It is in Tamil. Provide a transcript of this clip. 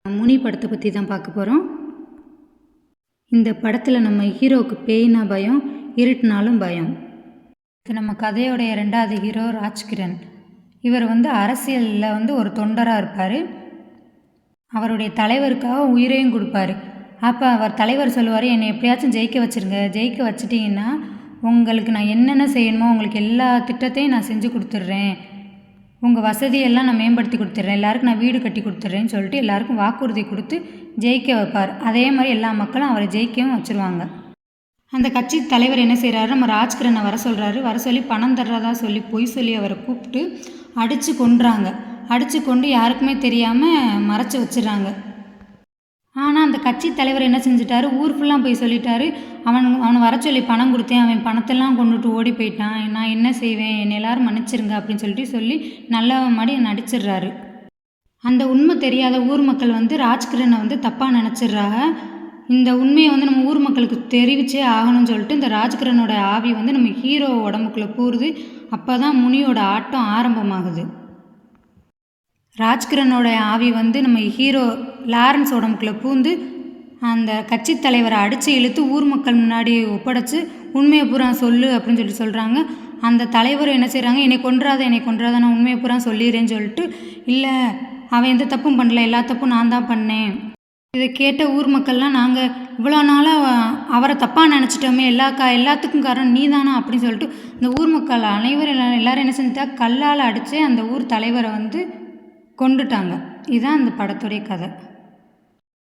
முனி படத்தை பற்றி தான் பார்க்க போகிறோம். இந்த படத்தில் நம்ம ஹீரோவுக்கு பேய்னா பயம், இருட்டுனாலும் பயம். இது நம்ம கதையோடைய 2வது ஹீரோ ராஜ்கிரண். இவர் அரசியலில் ஒரு தொண்டராக இருப்பார். அவருடைய தலைவருக்காக உயிரையும் கொடுப்பார். அப்போ அவர் தலைவர் சொல்லுவார், என்னை எப்படியாச்சும் ஜெயிக்க வச்சுருங்க, ஜெயிக்க வச்சுட்டிங்கன்னா உங்களுக்கு நான் என்னென்ன செய்யணுமோ உங்களுக்கு எல்லா திட்டத்தையும் நான் செஞ்சு கொடுத்துட்றேன், உங்கள் வசதியெல்லாம் நான் மேம்படுத்தி கொடுத்துட்றேன், எல்லாருக்கும் நான் வீடு கட்டி கொடுத்துட்றேன்னு சொல்லிட்டு எல்லாருக்கும் வாக்குறுதி கொடுத்து ஜெயிக்க வைப்பார். அதே மாதிரி எல்லா மக்களும் அவரை ஜெயிக்கவும் வச்சுருவாங்க. அந்த கட்சி தலைவர் என்ன செய்கிறாரு, நம்ம ராஜ்கிரனை வர சொல்கிறாரு. வர சொல்லி பணம் தர்றதா சொல்லி பொய் சொல்லி அவரை கூப்பிட்டு அடித்து கொன்றாங்க. அடித்து கொண்டு யாருக்குமே தெரியாமல் மறைச்சி வச்சிடறாங்க. ஆனால் அந்த கட்சி தலைவர் என்ன செஞ்சிட்டாரு, ஊர் ஃபுல்லாக போய் சொல்லிட்டாரு, அவனை வர சொல்லி பணம் கொடுத்தேன், அவன் பணத்தெல்லாம் கொண்டுட்டு ஓடி போயிட்டான், நான் என்ன செய்வேன், என்னை எல்லோரும் மன்னிச்சிருங்க அப்படின்னு சொல்லி நல்ல மாதிரி நடிச்சிடுறாரு. அந்த உண்மை தெரியாத ஊர் மக்கள் ராஜ்கிரனை தப்பாக நினச்சிட்றாங்க. இந்த உண்மையை நம்ம ஊர் மக்களுக்கு தெரிவிச்சே ஆகணும்னு சொல்லிட்டு இந்த ராஜ்கிரனோட ஆவி நம்ம ஹீரோ உடம்புக்குள்ளே பூருது. அப்போ தான் முனியோட ஆட்டம் ஆரம்பமாகுது. ராஜ்கிரனோட ஆவி நம்ம ஹீரோ லாரன்ஸ் உடம்புக்குள்ளே பூந்து அந்த கட்சி தலைவரை அடித்து இழுத்து ஊர் மக்கள் முன்னாடி ஒப்படைச்சி உண்மையை பூரா சொல்லு அப்படின்னு சொல்கிறாங்க. அந்த தலைவர் என்ன செய்கிறாங்க, என்னை கொன்றாத நான் உண்மையை பூரா சொல்லிடுறேன்னு சொல்லிட்டு, இல்லை அவன் எந்த தப்பும் பண்ணல, எல்லா தப்பும் நான் தான் பண்ணேன். இதை கேட்ட ஊர் மக்கள்லாம், நாங்கள் இவ்வளோ நாளாக அவரை தப்பாக நினச்சிட்டோமே, எல்லாத்துக்கும் காரணம் நீ தானா அப்படின்னு சொல்லிட்டு இந்த ஊர் மக்கள் அனைவரும் எல்லோரும் என்ன செஞ்சுட்டா, கல்லால் அடித்து அந்த ஊர் தலைவரை கொண்டுட்டாங்க. இதுதான் அந்த படத்துடைய கதை.